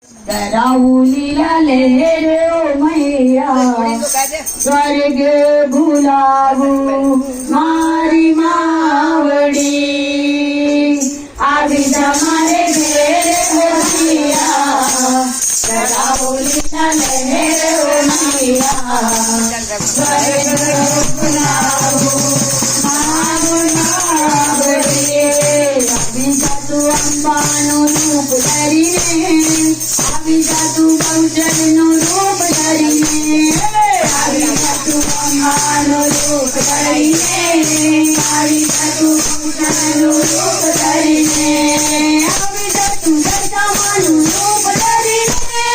कराऊं लीला लहरे ओ मैया स्वर्ग भुलावूं मारी मावड़ी આવી જા મારે ઘેર ઓ मैया कराऊं लीला लहरे ओ मैया स्वर्ग भुलावूं મારી માવડી આવી જા તું અંબાનું રૂપ ધરીને આવી જા તું ગૌચરનું રૂપ ધરીને આવી જા તું અંબાનું રૂપ ધરીને આવી જા તું ગૌચરનું રૂપ ધરીને આવી જા તું દશામાનું રૂપ ધરીને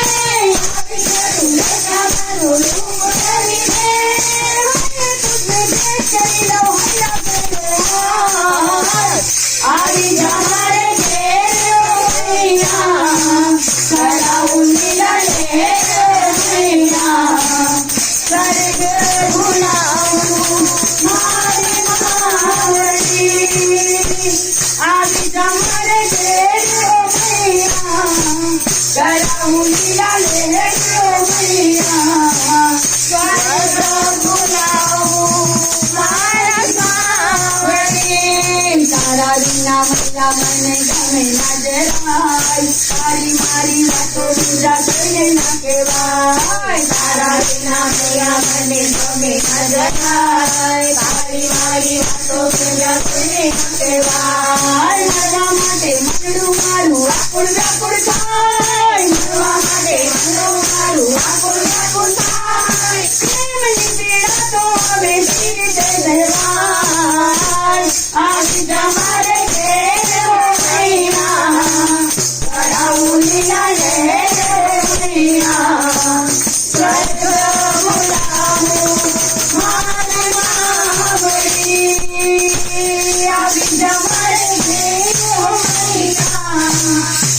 આવી જા તું દશામાનું રૂપ ધરીને તુજને દેખ કરી લો હૈયા આવી જા મારે ઘેર ઓ मैया कराऊं लीला लहरे ओ मैया स्वर्ग भुलाऊं मारी मावड़ी આવી જા મારે ઘેર ઓ मैया कराऊं लीला लहरे ओ मैया સ્વર્ગ ભુલાऊं મારા સાવડી તારા વિના મૈયા મને ગમે ના જરાય તારી મારી વાતો બીજા કોઈને ના કહેવાય તારા વિના મૈયા મને ગમે ના જરાય તારી મારી વાતો બીજા કોઈને ના કહેવાય મારા માટે મનડું મારું આકુળ વ્યાકુળ થાય મળવા માટે મનડું મારું આકુળ વ્યાકુળ થાય પ્રેમની પીડા તો હવે સી રીતે રહેવાય આવી જા મારે ઘેર ઓ मैया कराऊं लीला लहरे ओ मैया स्वर्ग भुलाऊं मारी मावड़ी આવી જા મારે ઘેર ઓ मैया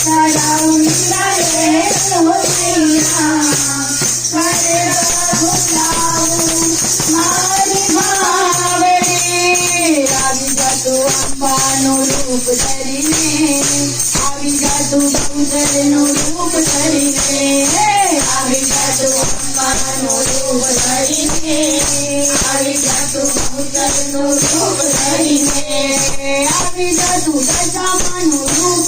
कराऊं लीला लहरे ओ मैया સ્વર્ગ ભુલાऊं મારી માવડી આવી જા તું અંબાનું રૂપ ધરીને આવી જા તું ગૌચરનું રૂપ ધરીને આવી જા તું અંબાનું રૂપ ધરીને આવી જા તું ગૌચરનું રૂપ ધરીને આવી જા તું દશામાનું રૂપ